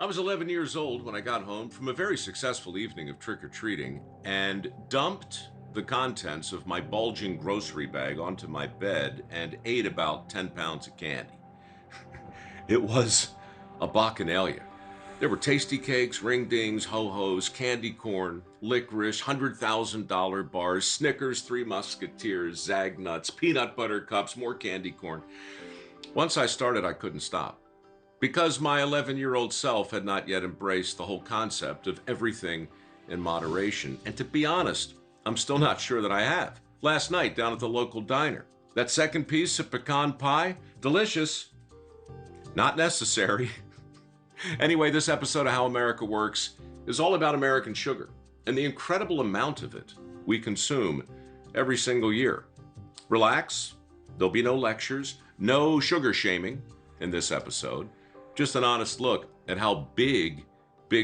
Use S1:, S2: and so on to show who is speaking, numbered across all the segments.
S1: I was 11 years old when I got home from a very successful evening of trick-or-treating and dumped the contents of my bulging grocery bag onto my bed and ate about 10 pounds of candy. It was a bacchanalia. There were tasty cakes, ring dings, ho-hos, candy corn, licorice, $100,000 bars, Snickers, Three Musketeers, Zag Nuts, peanut butter cups, more candy corn. Once I started, I couldn't stop, because my 11-year-old self had not yet embraced the whole concept of everything in moderation. And to be honest, I'm still not sure that I have. Last night, down at the local diner, that second piece of pecan pie, delicious, not necessary. Anyway, this episode of How America Works is all about American sugar and the incredible amount of it we consume every single year. Relax, there'll be no lectures, no sugar shaming in this episode. Just an honest look at how big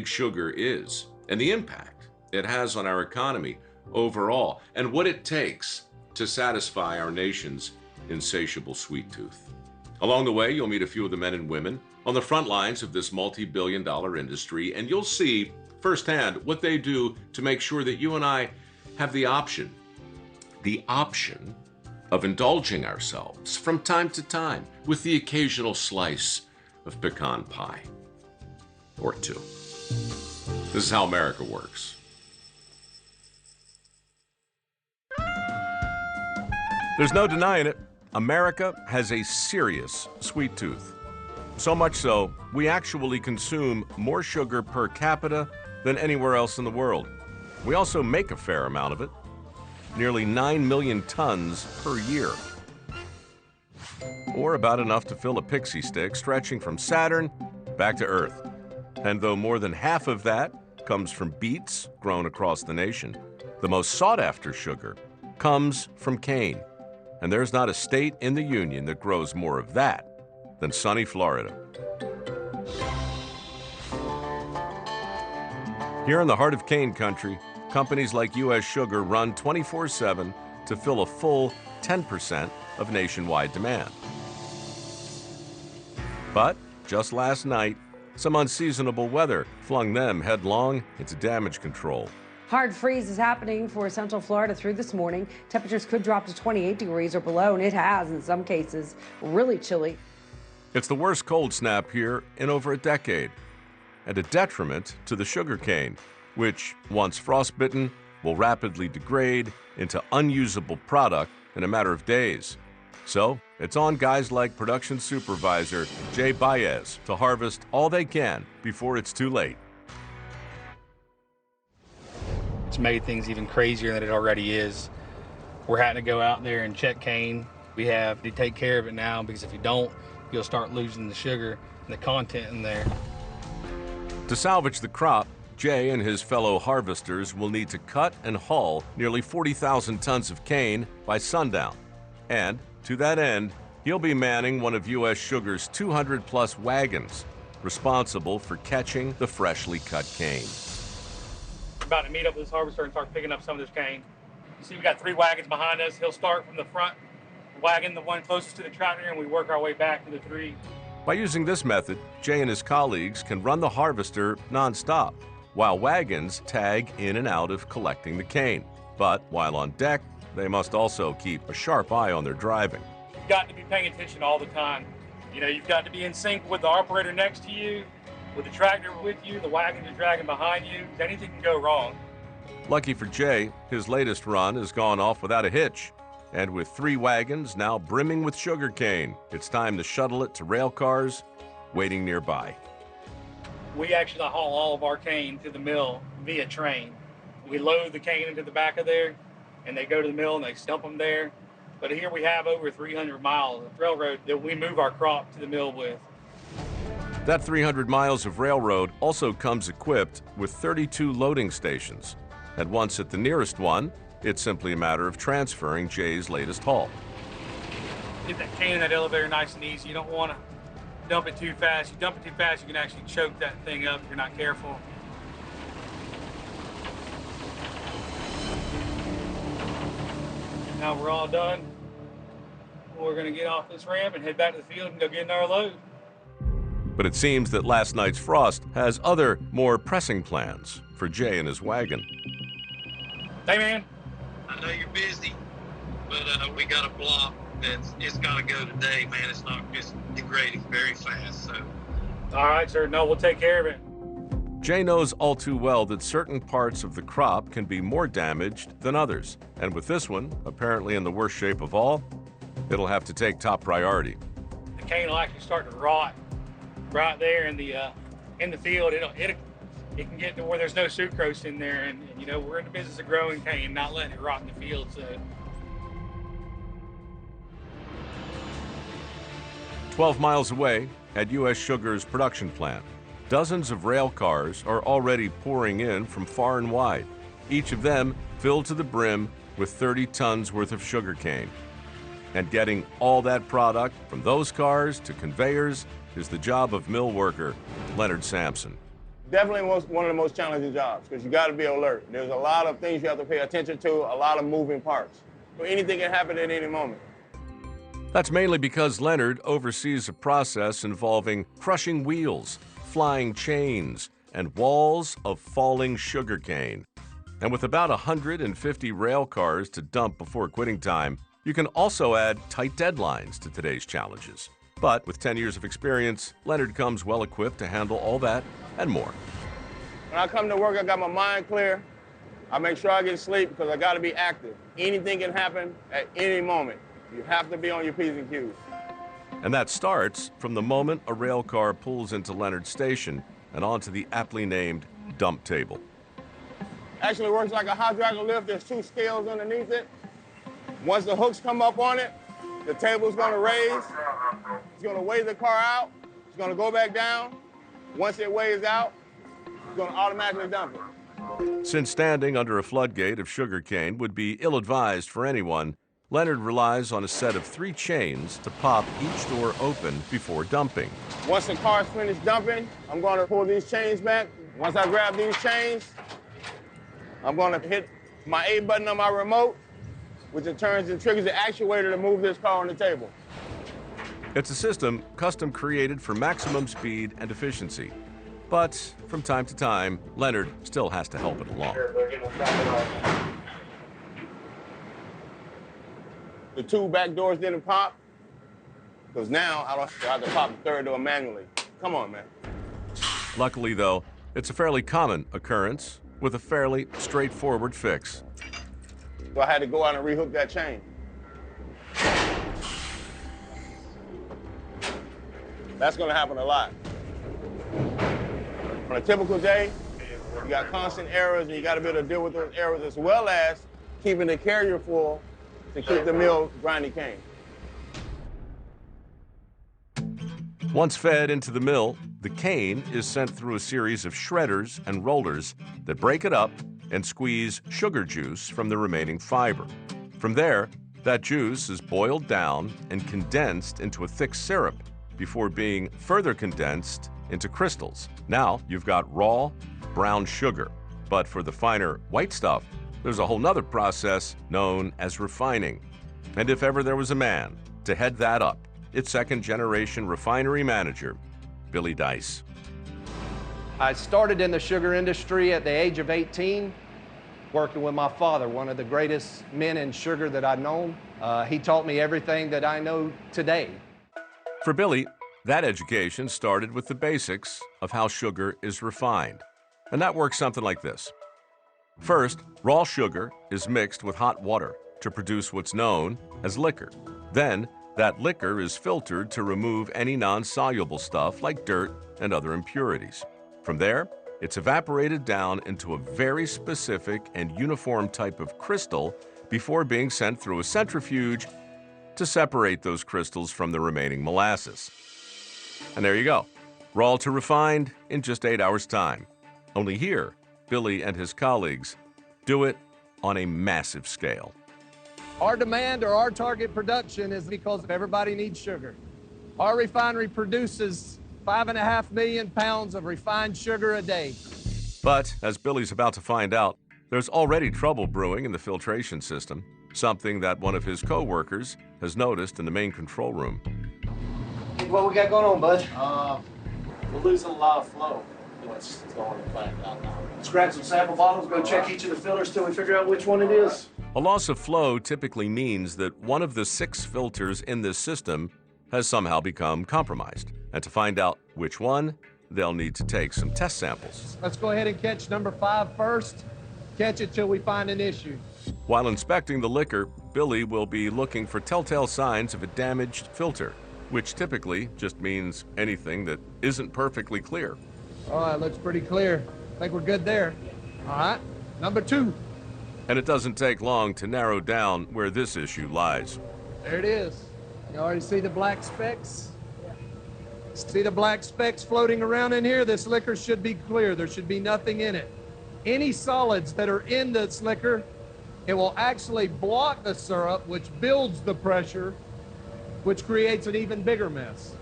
S1: sugar is and the impact it has on our economy overall and what it takes to satisfy our nation's insatiable sweet tooth. Along the way, you'll meet a few of the men and women on the front lines of this multi-billion-dollar industry, and you'll see firsthand what they do to make sure that you and I have the option of indulging ourselves from time to time with the occasional slice of pecan pie or two. This is How America Works. There's no denying it. America has a serious sweet tooth. So much so, we actually consume more sugar per capita than anywhere else in the world. We also make a fair amount of it, nearly 9 million tons per year, or about enough to fill a pixie stick stretching from Saturn back to Earth. And though more than half of that comes from beets grown across the nation, the most sought-after sugar comes from cane. And there's not a state in the union that grows more of that than sunny Florida. Here in the heart of cane country, companies like U.S. Sugar run 24/7 to fill a full 10% of nationwide demand. But just last night, some unseasonable weather flung them headlong into damage control.
S2: Hard freeze is happening for Central Florida through this morning. Temperatures could drop to 28 degrees or below, and it has, in some cases, really chilly.
S1: It's the worst cold snap here in over a decade, and a detriment to the sugarcane, which, once frostbitten, will rapidly degrade into unusable product in a matter of days. So, it's on guys like production supervisor Jay Baez to harvest all they can before it's too late.
S3: It's made things even crazier than it already is. We're having to go out there and check cane. We have to take care of it now, because if you don't, you'll start losing the sugar and the content in there.
S1: To salvage the crop, Jay and his fellow harvesters will need to cut and haul nearly 40,000 tons of cane by sundown. And to that end, he'll be manning one of U.S. Sugar's 200-plus wagons, responsible for catching the freshly cut cane.
S3: About to meet up with this harvester and start picking up some of this cane. You see, we got 3 wagons behind us. He'll start from the front wagon, the one closest to the tractor, and we work our way back to the 3.
S1: By using this method, Jay and his colleagues can run the harvester nonstop, while wagons tag in and out of collecting the cane. But while on deck, they must also keep a sharp eye on their driving.
S3: You've got to be paying attention all the time. You know, you've got to be in sync with the operator next to you, with the tractor with you, the wagons are dragging behind you. Anything can go wrong.
S1: Lucky for Jay, his latest run has gone off without a hitch. And with 3 wagons now brimming with sugarcane, it's time to shuttle it to rail cars waiting nearby.
S3: We actually haul all of our cane to the mill via train. We load the cane into the back of there, and they go to the mill and they dump them there. But here we have over 300 miles of railroad that we move our crop to the mill with.
S1: That 300 miles of railroad also comes equipped with 32 loading stations. And once at the nearest one, it's simply a matter of transferring Jay's latest haul.
S3: Get that cane in that elevator nice and easy. You don't want to dump it too fast. You dump it too fast, you can actually choke that thing up if you're not careful. Now we're all done. We're going to get off this ramp and head back to the field and go get in our load.
S1: But it seems that last night's frost has other, more pressing plans for Jay and his wagon.
S3: Hey, man.
S4: I know you're busy, but we got a block it's got to go today, man. It's degrading very fast, so.
S3: All right, sir. No, we'll take care of it.
S1: Jay knows all too well that certain parts of the crop can be more damaged than others. And with this one, apparently in the worst shape of all, it'll have to take top priority.
S3: The cane will actually start to rot right there in the field. It can get to where there's no sucrose in there, and you know, we're in the business of growing cane, not letting it rot in the field. So
S1: 12 miles away at U.S. Sugar's production plant, dozens of rail cars are already pouring in from far and wide, each of them filled to the brim with 30 tons worth of sugar cane. And getting all that product from those cars to conveyors is the job of mill worker Leonard Sampson.
S5: Definitely one of the most challenging jobs because you got to be alert. There's a lot of things you have to pay attention to, a lot of moving parts. So anything can happen at any moment.
S1: That's mainly because Leonard oversees a process involving crushing wheels, flying chains, and walls of falling sugarcane. And with about 150 rail cars to dump before quitting time, you can also add tight deadlines to today's challenges. But with 10 years of experience, Leonard comes well equipped to handle all that and more.
S5: When I come to work, I got my mind clear. I make sure I get sleep because I got to be active. Anything can happen at any moment. You have to be on your P's and Q's.
S1: And that starts from the moment a rail car pulls into Leonard's station and onto the aptly named dump table.
S5: Actually works like a hydraulic lift. There's two scales underneath it. Once the hooks come up on it, the table's going to raise. It's going to weigh the car out. It's going to go back down. Once it weighs out, it's going to automatically dump it.
S1: Since standing under a floodgate of sugarcane would be ill-advised for anyone, Leonard relies on a set of 3 chains to pop each door open before dumping.
S5: Once the car's finished dumping, I'm going to pull these chains back. Once I grab these chains, I'm going to hit my A button on my remote, which in turn triggers the actuator to move this car on the table.
S1: It's a system custom created for maximum speed and efficiency. But from time to time, Leonard still has to help it along.
S5: The 2 back doors didn't pop, because now I don't have to pop the 3rd door manually. Come on, man.
S1: Luckily, though, it's a fairly common occurrence with a fairly straightforward fix.
S5: So I had to go out and rehook that chain. That's going to happen a lot. On a typical day, you got constant errors, and you got to be able to deal with those errors as well as keeping the carrier full to keep the mill grinding cane.
S1: Once fed into the mill, the cane is sent through a series of shredders and rollers that break it up and squeeze sugar juice from the remaining fiber. From there, that juice is boiled down and condensed into a thick syrup before being further condensed into crystals. Now you've got raw, brown sugar. But for the finer white stuff, there's a whole nother process known as refining. And if ever there was a man to head that up, it's second-generation refinery manager, Billy Dice.
S6: I started in the sugar industry at the age of 18, working with my father, one of the greatest men in sugar that I've known. He taught me everything that I know today.
S1: For Billy, that education started with the basics of how sugar is refined. And that works something like this. First, raw sugar is mixed with hot water to produce what's known as liquor. Then, that liquor is filtered to remove any non-soluble stuff like dirt and other impurities. From there, it's evaporated down into a very specific and uniform type of crystal before being sent through a centrifuge to separate those crystals from the remaining molasses. And there you go, raw to refined in just 8 hours' time. Only here, Billy and his colleagues do it on a massive scale.
S6: Our demand or our target production is because everybody needs sugar. Our refinery produces 5.5 million pounds of refined sugar a day.
S1: But, as Billy's about to find out, there's already trouble brewing in the filtration system, something that one of his co-workers has noticed in the main control room.
S6: What we got going on, bud?
S7: We're losing a lot of flow. What's going to plant out now. Let's grab some sample bottles, go check each of the filters till we figure out which one it is.
S1: A loss of flow typically means that one of the 6 filters in this system has somehow become compromised. And to find out which one, they'll need to take some test samples.
S6: Let's go ahead and catch number 5 first. Catch it till we find an issue.
S1: While inspecting the liquor, Billy will be looking for telltale signs of a damaged filter, which typically just means anything that isn't perfectly clear.
S6: All right, looks pretty clear. I think we're good there. All right, number 2.
S1: And it doesn't take long to narrow down where this issue lies.
S6: There it is. You already see the black specks? See the black specks floating around in here? This liquor should be clear. There should be nothing in it. Any solids that are in this liquor, it will actually block the syrup, which builds the pressure, which creates an even bigger mess.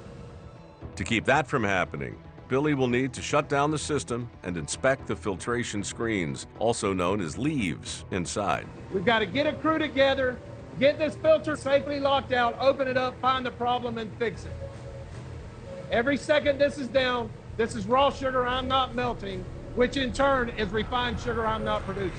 S1: To keep that from happening, Billy will need to shut down the system and inspect the filtration screens, also known as leaves, inside.
S6: We've got to get a crew together, get this filter safely locked out, open it up, find the problem, and fix it. Every second this is down, this is raw sugar I'm not melting, which in turn is refined sugar I'm not producing.